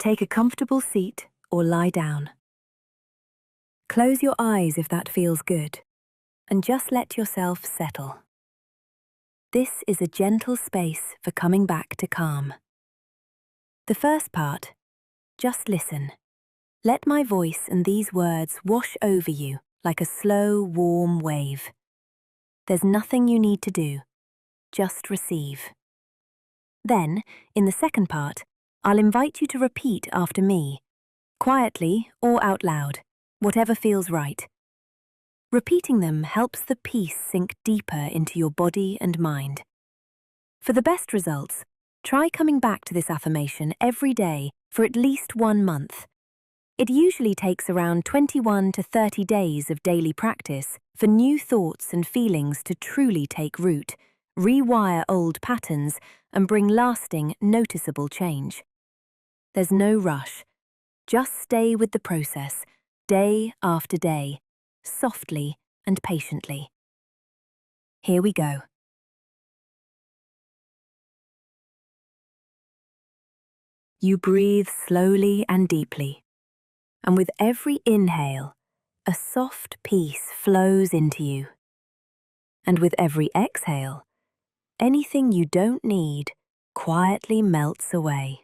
Take a comfortable seat or lie down. Close your eyes if that feels good, and just let yourself settle. This is a gentle space for coming back to calm. The first part, just listen. Let my voice and these words wash over you like a slow, warm wave. There's nothing you need to do, just receive. Then, in the second part, I'll invite you to repeat after me, quietly or out loud, whatever feels right. Repeating them helps the peace sink deeper into your body and mind. For the best results, try coming back to this affirmation every day for at least 1 month. It usually takes around 21 to 30 days of daily practice for new thoughts and feelings to truly take root, rewire old patterns, and bring lasting, noticeable change. There's no rush. Just stay with the process, day after day, softly and patiently. Here we go. You breathe slowly and deeply, and with every inhale, a soft peace flows into you. And with every exhale, anything you don't need quietly melts away.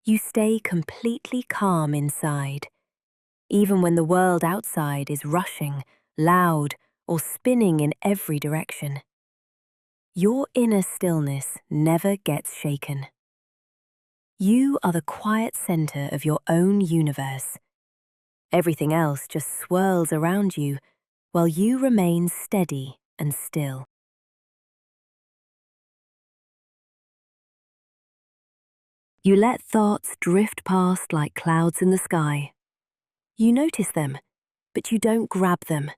You stay completely calm inside, even when the world outside is rushing, loud, or spinning in every direction. Your inner stillness never gets shaken. You are the quiet center of your own universe. Everything else just swirls around you, while you remain steady and still. You let thoughts drift past like clouds in the sky. You notice them, but you don't grab them,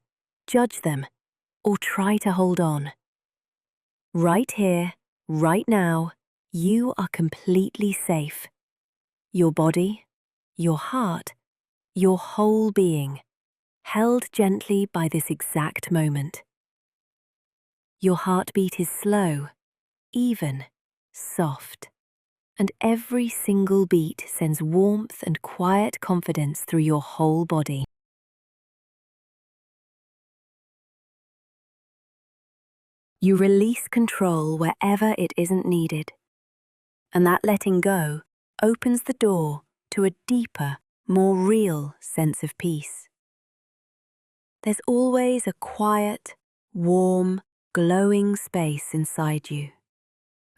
judge them, or try to hold on. Right here, right now, you are completely safe. Your body, your heart, your whole being, held gently by this exact moment. Your heartbeat is slow, even, soft, and every single beat sends warmth and quiet confidence through your whole body. You release control wherever it isn't needed, and that letting go opens the door to a deeper, more real sense of peace. There's always a quiet, warm, glowing space inside you,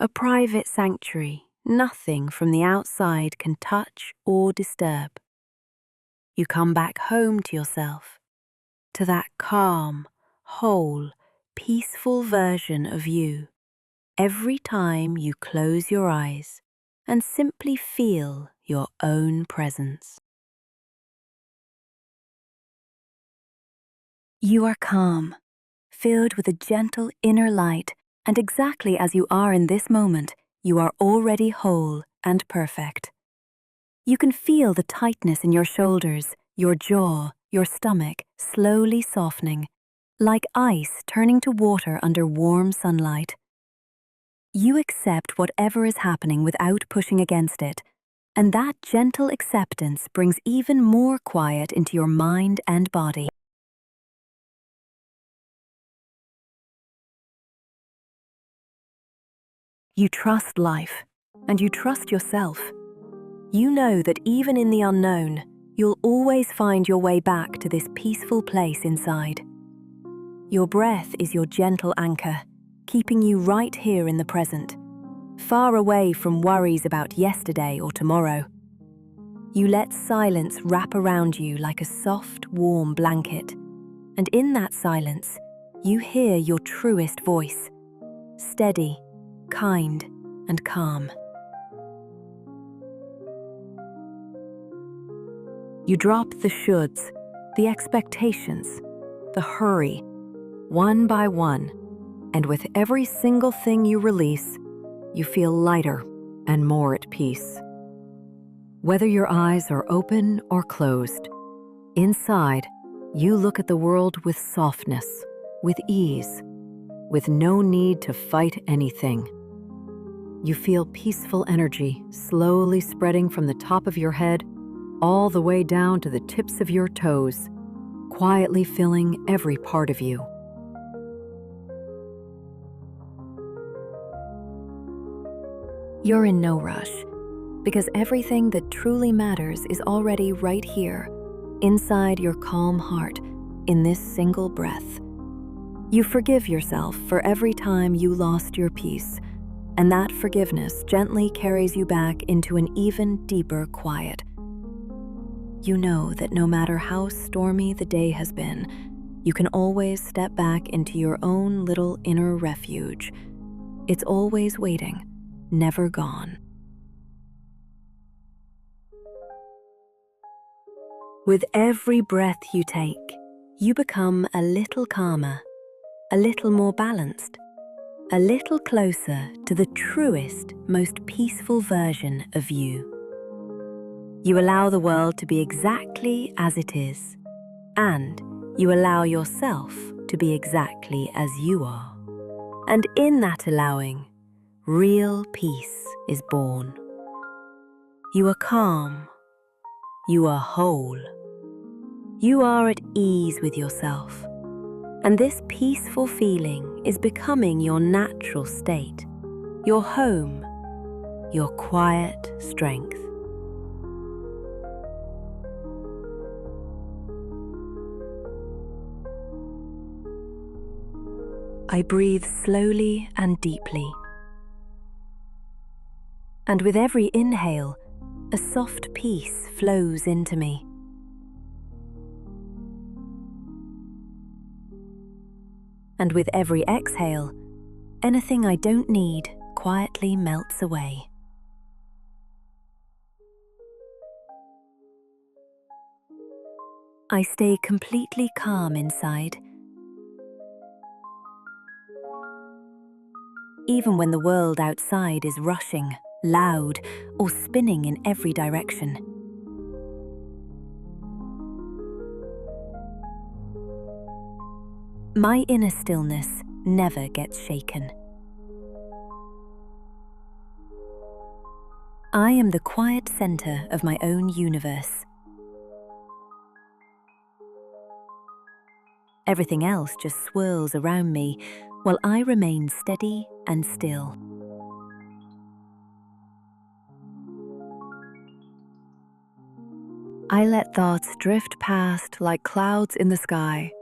a private sanctuary nothing from the outside can touch or disturb. You come back home to yourself, to that calm, whole, peaceful version of you, every time you close your eyes and simply feel your own presence. You are calm, filled with a gentle inner light, and exactly as you are in this moment, you are already whole and perfect. You can feel the tightness in your shoulders, your jaw, your stomach slowly softening, like ice turning to water under warm sunlight. You accept whatever is happening without pushing against it, and that gentle acceptance brings even more quiet into your mind and body. You trust life, and you trust yourself. You know that even in the unknown, you'll always find your way back to this peaceful place inside. Your breath is your gentle anchor, keeping you right here in the present, far away from worries about yesterday or tomorrow. You let silence wrap around you like a soft, warm blanket, and in that silence, you hear your truest voice, steady, kind, and calm. You drop the shoulds, the expectations, the hurry, one by one, and with every single thing you release, you feel lighter and more at peace. Whether your eyes are open or closed, inside, you look at the world with softness, with ease, with no need to fight anything. You feel peaceful energy slowly spreading from the top of your head all the way down to the tips of your toes, quietly filling every part of you. You're in no rush, because everything that truly matters is already right here, inside your calm heart, in this single breath. You forgive yourself for every time you lost your peace, and that forgiveness gently carries you back into an even deeper quiet. You know that no matter how stormy the day has been, you can always step back into your own little inner refuge. It's always waiting, never gone. With every breath you take, you become a little calmer, a little more balanced, a little closer to the truest, most peaceful version of you. You allow the world to be exactly as it is, and you allow yourself to be exactly as you are. And in that allowing, real peace is born. You are calm. You are whole. You are at ease with yourself. And this peaceful feeling is becoming your natural state, your home, your quiet strength. I breathe slowly and deeply. And with every inhale, a soft peace flows into me. And with every exhale, anything I don't need quietly melts away. I stay completely calm inside, even when the world outside is rushing, loud, or spinning in every direction. My inner stillness never gets shaken. I am the quiet center of my own universe. Everything else just swirls around me while I remain steady and still. I let thoughts drift past like clouds in the sky.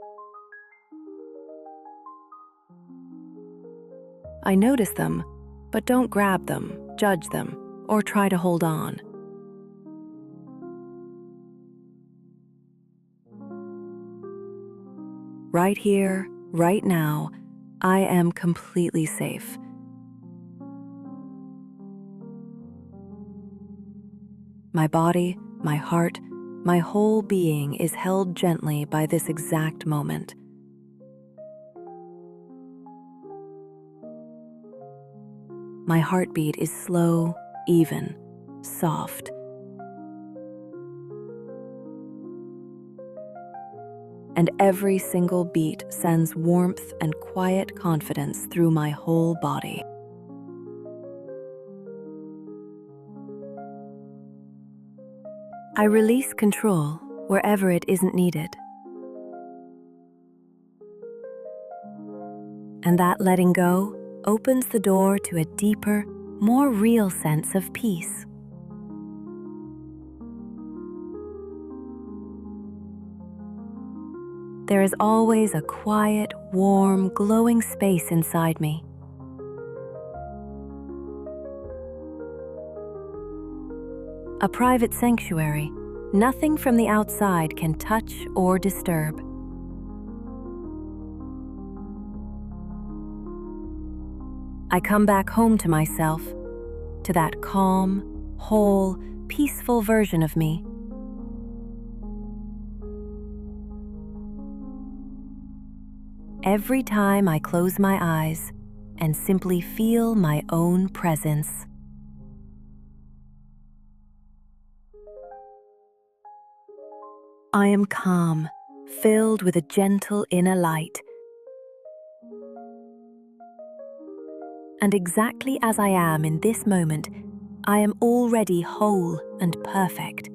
I notice them, but don't grab them, judge them, or try to hold on. Right here, right now, I am completely safe. My body, my heart, my whole being is held gently by this exact moment. My heartbeat is slow, even, soft. And every single beat sends warmth and quiet confidence through my whole body. I release control wherever it isn't needed. And that letting go opens the door to a deeper, more real sense of peace. There is always a quiet, warm, glowing space inside me. A private sanctuary, nothing from the outside can touch or disturb. I come back home to myself, to that calm, whole, peaceful version of me. Every time I close my eyes and simply feel my own presence. I am calm, filled with a gentle inner light. And exactly as I am in this moment, I am already whole and perfect.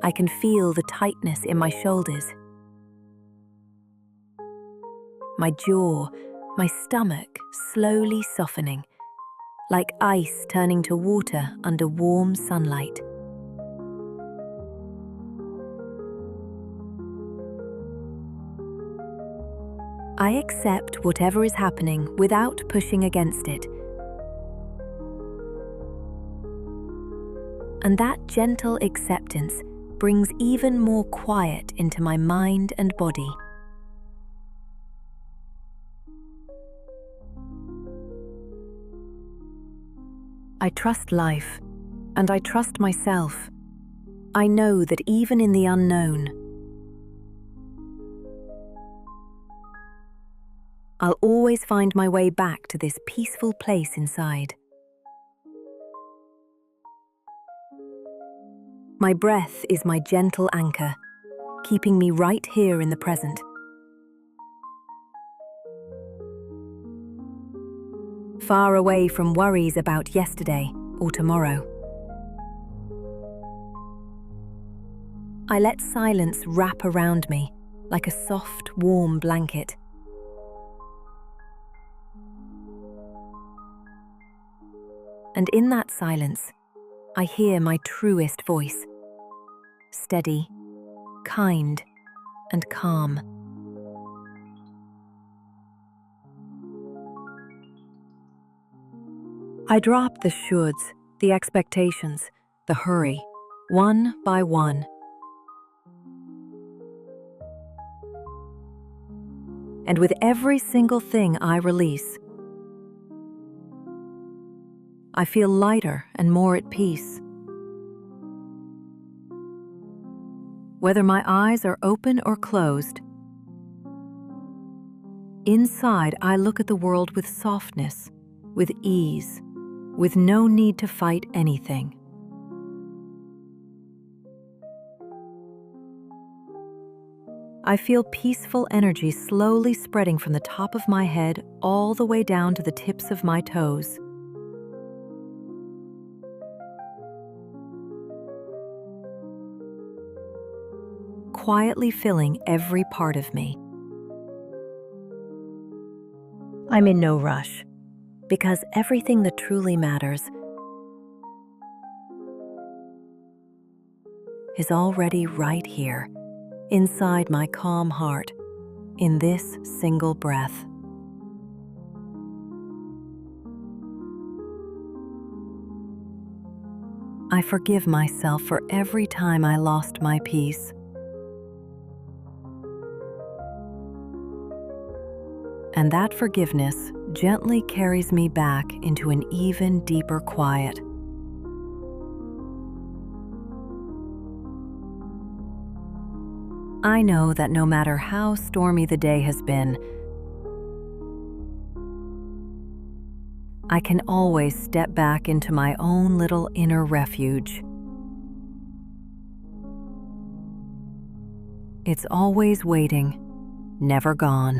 I can feel the tightness in my shoulders, my jaw, my stomach slowly softening, like ice turning to water under warm sunlight. I accept whatever is happening without pushing against it. And that gentle acceptance brings even more quiet into my mind and body. I trust life, and I trust myself. I know that even in the unknown, I'll always find my way back to this peaceful place inside. My breath is my gentle anchor, keeping me right here in the present. Far away from worries about yesterday or tomorrow. I let silence wrap around me like a soft, warm blanket. And in that silence, I hear my truest voice, steady, kind, and calm. I drop the shoulds, the expectations, the hurry, one by one. And with every single thing I release, I feel lighter and more at peace. Whether my eyes are open or closed, inside I look at the world with softness, with ease, with no need to fight anything. I feel peaceful energy slowly spreading from the top of my head all the way down to the tips of my toes. Quietly filling every part of me. I'm in no rush, because everything that truly matters is already right here, inside my calm heart, in this single breath. I forgive myself for every time I lost my peace. And that forgiveness gently carries me back into an even deeper quiet. I know that no matter how stormy the day has been, I can always step back into my own little inner refuge. It's always waiting, never gone.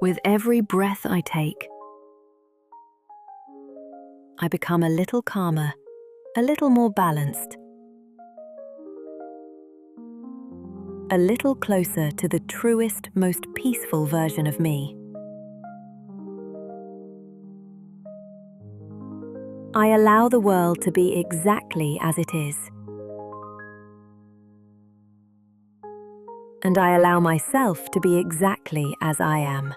With every breath I take, I become a little calmer, a little more balanced, a little closer to the truest, most peaceful version of me. I allow the world to be exactly as it is. And I allow myself to be exactly as I am.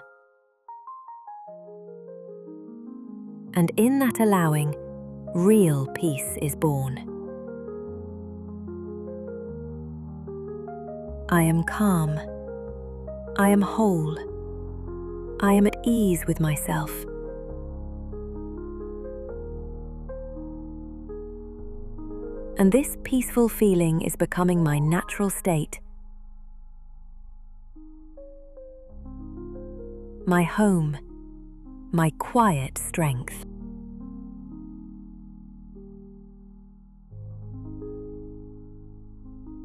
And in that allowing, real peace is born. I am calm. I am whole. I am at ease with myself. And this peaceful feeling is becoming my natural state. My home, my quiet strength.